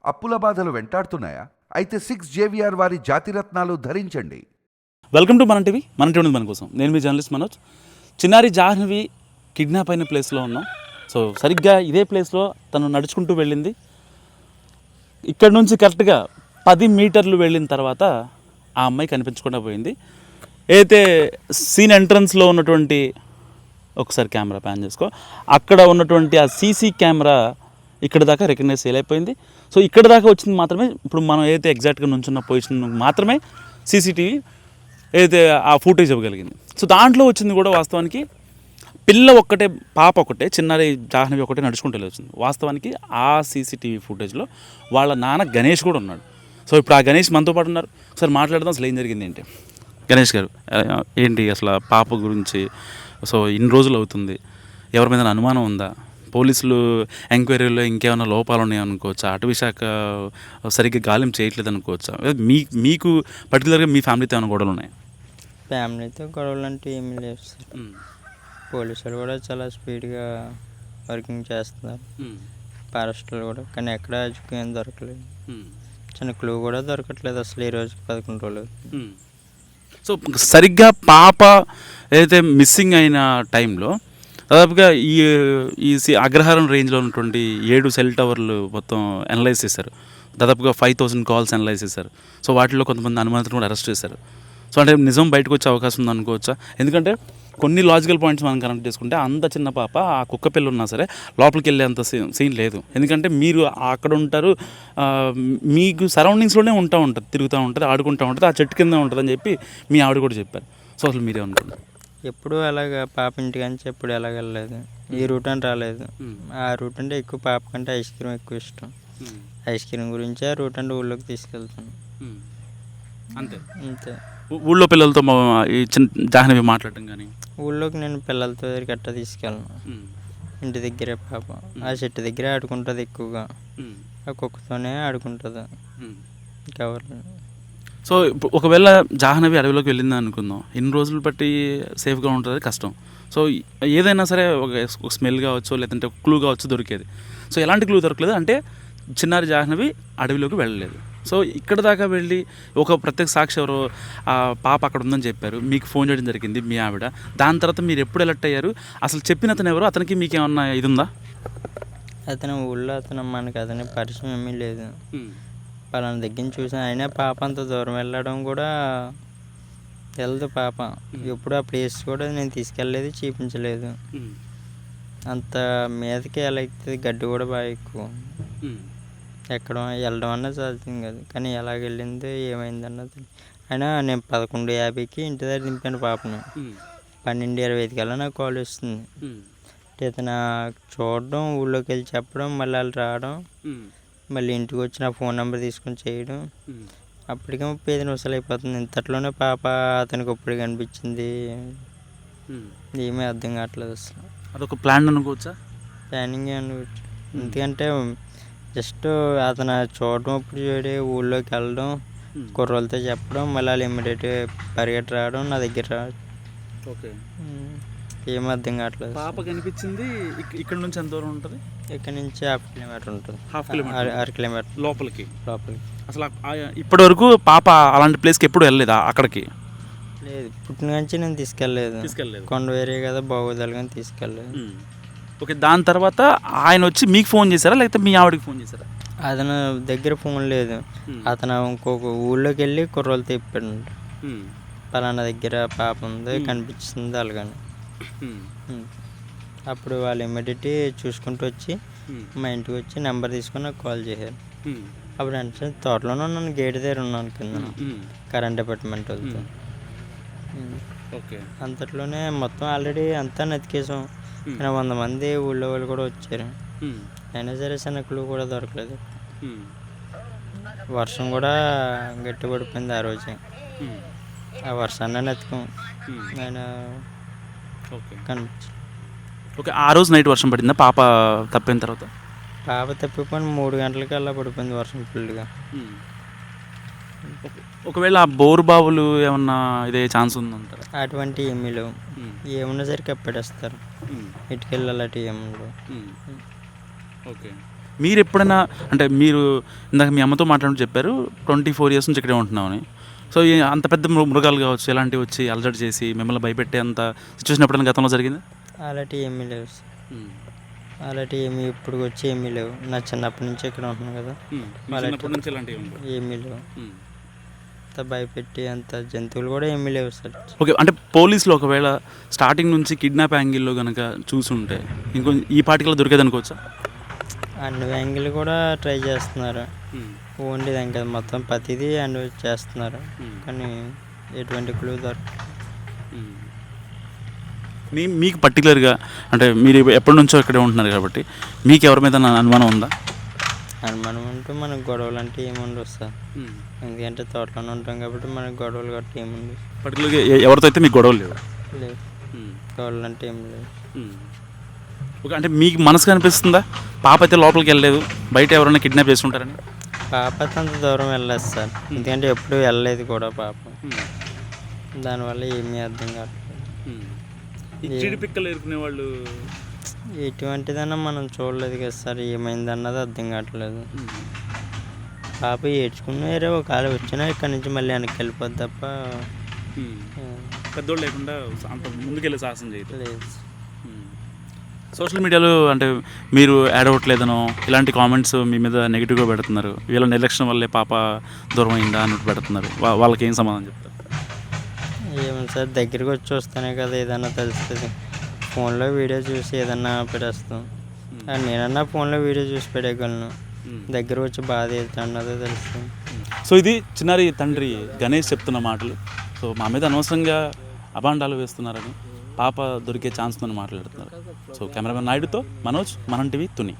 అప్పుల బాధలు వెంటాడుతున్నాయా? అయితే 6 JVR వారి జాతిరత్నాలు ధరించండి. వెల్కమ్ టు మన టీవీ. మన టీవీ మన కోసం నేను మీ జర్నలిస్ట్ మనోజ్. చిన్నారి జాహ్నవి కిడ్నాప్ అయిన ప్లేస్లో ఉన్నాం. సో సరిగ్గా ఇదే ప్లేస్లో తను నడుచుకుంటూ వెళ్ళింది. ఇక్కడ నుంచి కరెక్ట్గా 10 మీటర్లు వెళ్ళిన తర్వాత ఆ అమ్మాయి కనిపించకుండా పోయింది. అయితే సీన్ ఎంట్రన్స్లో ఉన్నటువంటి ఒకసారి కెమెరా ప్యాన్ చేసుకో, అక్కడ ఉన్నటువంటి ఆ సీసీ కెమెరా ఇక్కడ దాకా రికగ్నైజ్ చేయలేకపోయింది. సో ఇక్కడ దాకా వచ్చింది మాత్రమే, ఇప్పుడు మనం ఏదైతే ఎగ్జాక్ట్గా నుంచున్న పొజిషన్ మాత్రమే సీసీటీవీ ఏదైతే ఆ ఫుటేజ్ ఇవ్వగలిగింది. సో దాంట్లో వచ్చింది కూడా వాస్తవానికి పిల్ల ఒక్కటే, పాప ఒకటే, చిన్నారి జాహ్నవి ఒకటే నడుచుకుంటూ వచ్చింది. వాస్తవానికి ఆ సీసీటీవీ ఫుటేజ్లో వాళ్ళ నాన్న గణేష్ కూడా ఉన్నాడు. సో ఇప్పుడు ఆ గణేష్ మనతో పాటు ఉన్నారు. ఒకసారి మాట్లాడదాం అసలు ఏం జరిగింది ఏంటి. గణేష్ గారు, ఏంటి అసలు పాప గురించి? సో ఇన్ని రోజులు అవుతుంది, ఎవరి మీద అనుమానం ఉందా? పోలీసులు ఎంక్వైరీలో ఇంకేమైనా లోపాలు ఉన్నాయనుకోవచ్చా? అటవీ శాఖ సరిగ్గా గాలింపు చేయట్లేదు అనుకోవచ్చా? మీకు పర్టికులర్గా మీ ఫ్యామిలీతో ఏమైనా గొడవలు ఉన్నాయి? ఫ్యామిలీతో గొడవలు అంటే ఏమీ లేవు సార్. పోలీసులు కూడా చాలా స్పీడ్గా వర్కింగ్ చేస్తున్నారు, ఫారెస్టులు కూడా. కానీ ఎక్కడ ఏం దొరకలేదు, చిన్న క్లూ కూడా దొరకట్లేదు అసలు ఈ రోజు 11 రోజులు. సో సరిగ్గా పాప ఏదైతే మిస్సింగ్ అయిన టైంలో దాదాపుగా ఈ అగ్రహారం రేంజ్లో ఉన్నటువంటి 7 సెల్ టవర్లు మొత్తం అనలైజ్ చేశారు. దాదాపుగా 5000 కాల్స్ అనలైజ్ చేశారు. సో వాటిలో కొంతమంది అనుమానితులను కూడా అరెస్ట్ చేశారు. సో అంటే నిజం బయటకు వచ్చే అవకాశం ఉంది అనుకోవచ్చా? ఎందుకంటే కొన్ని లాజికల్ పాయింట్స్ మనం కనెక్ట్ చేసుకుంటే అంత చిన్న పాప, ఆ కుక్క పిల్ల ఉన్నా సరే లోపలికి వెళ్ళే అంత సీన్ లేదు. ఎందుకంటే మీరు అక్కడ ఉంటారు, మీకు సరౌండింగ్స్లోనే ఉంటుంది, తిరుగుతూ ఉంటుంది, ఆడుకుంటూ ఉంటుంది, ఆ చెట్టు కింద ఉంటుంది అని చెప్పి మీ ఆవిడ కూడా చెప్పారు. సో అసలు మీరే అనుకుంటారు? ఎప్పుడు అలాగా పాప ఇంటికి అని ఎప్పుడు ఎలాగ వెళ్ళలేదు, ఈ రూట్ అని రాలేదు. ఆ రూట్ అంటే ఎక్కువ పాప కంటే ఐస్ క్రీమ్ ఎక్కువ ఇష్టం. ఐస్ క్రీమ్ గురించి ఆ రూట్ అంటే ఊళ్ళోకి తీసుకెళ్తాను, అంతే అంతే. ఊళ్ళో పిల్లలతో ఈ చిన్న జాహ్నవి మాట్లాడటం కానీ, ఊళ్ళోకి నేను పిల్లలతో గట్ట తీసుకెళ్ళను. ఇంటి దగ్గరే పాప ఆ చెట్టు దగ్గరే ఆడుకుంటుంది ఎక్కువగా, ఆ కుక్కతోనే ఆడుకుంటుంది ఎవరు. సో ఒకవేళ జాహ్నవి అడవిలోకి వెళ్ళింది అనుకుందాం, ఇన్ని రోజులు బట్టి సేఫ్గా ఉంటుంది కష్టం. సో ఏదైనా సరే ఒక స్మెల్ కావచ్చు, లేదంటే ఒక క్లూ కావచ్చు దొరికేది. సో ఎలాంటి క్లూ దొరకలేదు, అంటే చిన్నారి జాహ్నవి అడవిలోకి వెళ్ళలేదు. సో ఇక్కడ దాకా వెళ్ళి ఒక ప్రత్యేక సాక్షి ఎవరో ఆ పాప అక్కడ ఉందని చెప్పారు, మీకు ఫోన్ చేయడం జరిగింది మీ ఆవిడ. దాని తర్వాత మీరు ఎప్పుడు ఎలర్ట్ అయ్యారు? అసలు చెప్పిన అతను ఎవరు? అతనికి మీకు ఏమన్నా ఇది ఉందా? అతను ఊళ్ళో మనకి అతని పరిచయం ఏమీ లేదు. పలానా దగ్గర చూసాను, అయినా పాప అంత దూరం వెళ్ళడం కూడా తెలదు పాప. ఎప్పుడు ఆ ప్లేస్ కూడా నేను తీసుకెళ్ళలేదు, చూపించలేదు. అంత మీదకి ఎలా అవుతుంది, గడ్డి కూడా బాగా ఎక్కువ, ఎక్కడ వెళ్ళడం అన్నది సాధ్యం కాదు. కానీ ఎలాగ వెళ్ళిందో ఏమైంది అన్నది. అయినా నేను 11:50కి ఇంటి దగ్గర దింపాను పాపను. 12:25 కల్లా నాకు కాల్ వస్తుంది. ఇతను చూడడం, ఊళ్ళోకి వెళ్ళి చెప్పడం, మళ్ళీ వాళ్ళు రావడం, మళ్ళీ ఇంటికి వచ్చి నా ఫోన్ నెంబర్ తీసుకొని చేయడం. అప్పటికే 35 నిమిషాలు అయిపోతుంది. ఇంతట్లోనే పాప అతనికి ఇప్పుడు కనిపించింది. ఏమీ అర్థం కావట్లేదు అసలు. అదొక ప్లాన్ అనుకోవచ్చా? ప్లానింగ్ అనుకోవచ్చు. ఎందుకంటే జస్ట్ అతను చూడడం, ఇప్పుడు చూడే ఊళ్ళోకి వెళ్ళడం, కుర్రోళ్ళతో చెప్పడం, మళ్ళీ వాళ్ళు ఇమ్మీడియట్ పరిగెట్టి రావడం, నా దగ్గర రావడం. ఓకే, ఏం అర్థం కావట్లేదు. పాప కనిపించింది ఇక్కడ నుంచి ఎంత దూరం ఉంటుంది? ఇక్కడ నుంచి 1/2 కిలోమీటర్ ఉంటుంది. 1/2 కిలోమీటర్, 1/2 కిలోమీటర్ లోపలికి. అసలు ఇప్పటి వరకు పాప అలాంటి ప్లేస్కి ఎప్పుడు వెళ్ళలేదా? అక్కడికి లేదు, పుట్టిన నుంచి నేను తీసుకెళ్ళలేదు. కొండ వేరే కదా, బాగోదాలు కానీ తీసుకెళ్ళలేదు. ఓకే, దాని తర్వాత ఆయన వచ్చి మీకు ఫోన్ చేశారా, లేకపోతే మీ ఆవిడకి ఫోన్ చేశారా? అతను దగ్గర ఫోన్ లేదు. అతను ఇంకొక ఊళ్ళోకి వెళ్ళి కుర్రోళ్ళు తిప్పాడు, పలానా దగ్గర పాప ఉంది కనిపిస్తుంది అలాగని. అప్పుడు వాళ్ళు ఇమ్మీడియట్ చూసుకుంటూ వచ్చి మా ఇంటికి వచ్చి నెంబర్ తీసుకొని నాకు కాల్ చేశారు. అప్పుడు అంటే తోటలోనే ఉన్నాను, గేట్ దగ్గర ఉన్నాను కింద, కరెంట్ డిపార్ట్మెంట్ వెళ్తే. అంతట్లోనే మొత్తం ఆల్రెడీ అంతా నతికేసాం. కానీ 100 మంది ఊళ్ళో వాళ్ళు కూడా వచ్చారు, అయినా సరే చిన్న క్లూ కూడా దొరకలేదు. వర్షం కూడా గట్టి పడిపోయింది ఆ రోజే. ఆ వర్షాన్ని నెత్తుకోం ఆయన కనిపించి. ఓకే, ఆ రోజు నైట్ వర్షం పడిందా పాప తప్పిన తర్వాత? పాప తప్పిపోయిన 3 గంటలకి అలా పడిపోయింది వర్షం ఫుల్గా. ఒకవేళ ఆ బోరు బావులు ఏమన్నా ఇదే ఛాన్స్ ఉందంటారా? అటువంటి ఏమీ లేవు, ఏమున్నా సరే కప్పెడేస్తారు, ఇటుకెళ్ళి అలాంటివి ఏమి ఉండవు. ఓకే, మీరు ఎప్పుడైనా అంటే మీరు ఇందాక మీ అమ్మతో మాట్లాడి చెప్పారు 24 years నుంచి ఇక్కడే ఉంటున్నామని. సో అంత పెద్ద మృగాలు కావచ్చు ఇలాంటివి వచ్చి అలజడి చేసి మిమ్మల్ని భయపెట్టే అంత సిచ్యువేషన్ ఎప్పుడైనా గతంలో జరిగింది? అలాంటివి ఏమీ లేవు సార్. అలాంటివి ఏమీ ఇప్పుడు వచ్చి ఏమీ లేవు. నా చిన్నప్పటి నుంచి ఇక్కడ ఉంటున్నాను కదా, ఏమీ లేవు. అంత భయపెట్టి అంత జంతువులు కూడా ఏమీ లేవు సార్. ఓకే, అంటే పోలీసులు ఒకవేళ స్టార్టింగ్ నుంచి కిడ్నాప్ యాంగిల్లో కనుక చూసుంటే ఇంకొంచెం ఈ పార్టికల్లో దొరికేది అనుకోవచ్చా? అన్ని యాంగిల్ కూడా ట్రై చేస్తున్నారు. ఓన్లీ దాని కదా, మొత్తం ప్రతిదీ అన్ని చేస్తున్నారు. కానీ ఎటువంటి క్లూ దొరకదు. మీకు పర్టికులర్గా అంటే మీరు ఎప్పటి నుంచో ఇక్కడే ఉంటున్నారు కాబట్టి మీకు ఎవరి మీద అనుమానం ఉందా? అనుమానం అంటూ మనకు గొడవలు అంటే ఏముండవు సార్. ఎందుకంటే తోటలోనే ఉంటాం కాబట్టి మనకు గొడవలు గట్టి ఏముండవు. పర్టికులర్గా ఎవరితో అయితే మీకు గొడవలు లేవు? లేవు, గొడవలు అంటే ఏం లేవు. ఓకే, అంటే మీకు మనసుకు అనిపిస్తుందా పాప అయితే లోపలికి వెళ్ళలేదు, బయట ఎవరైనా కిడ్నాప్ చేసుకుంటారని? పాప అంత దూరం వెళ్ళలేదు సార్, ఎందుకంటే ఎప్పుడు వెళ్ళలేదు కూడా పాప. దానివల్ల ఏమీ అర్థం కావట్లేదు. వాళ్ళు ఎటువంటిదన్నా మనం చూడలేదు కదా సార్, ఏమైందన్నది అర్థం కావట్లేదు. పాప ఏడ్చుకున్న వేరే ఒకవేళ వచ్చినా ఇక్కడ నుంచి మళ్ళీ వెనక్కి వెళ్ళిపోద్ది తప్ప పెద్దోళ్ళు లేకుండా అంత ముందుకెళ్ళే సాహసం చేయలేదు. లేదు. సోషల్ మీడియాలో అంటే మీరు యాడ్ అవ్వట్లేదనో ఇలాంటి కామెంట్స్ మీ మీద నెగిటివ్గా పెడుతున్నారు. వీళ్ళ నిర్లక్ష్యం వల్లే పాప దూరం అయిందా అన్నట్టు పెడుతున్నారు. వాళ్ళకి ఏం సమాధానం చెప్తారు? ఏమో సార్, దగ్గరికి వచ్చి చూస్తానే కదా ఏదన్నా తెలుస్తుంది. ఫోన్లో వీడియో చూసి ఏదన్నా పెట్టేస్తాం. నేనన్నా ఫోన్లో వీడియో చూసి పెట్టగలను, దగ్గర వచ్చి బాధ అన్నదో తెలుస్తుంది. సో ఇది చిన్నారి తండ్రి గణేష్ చెప్తున్న మాటలు. సో మా మీద అనవసరంగా అభాండాలు వేస్తున్నారని, పాప దొరికే ఛాన్స్ ఉందని మాట్లాడుతున్నారు. సో కెమెరామెన్ నాయుడుతో మనోజ్, మనం టీవీ, తుని.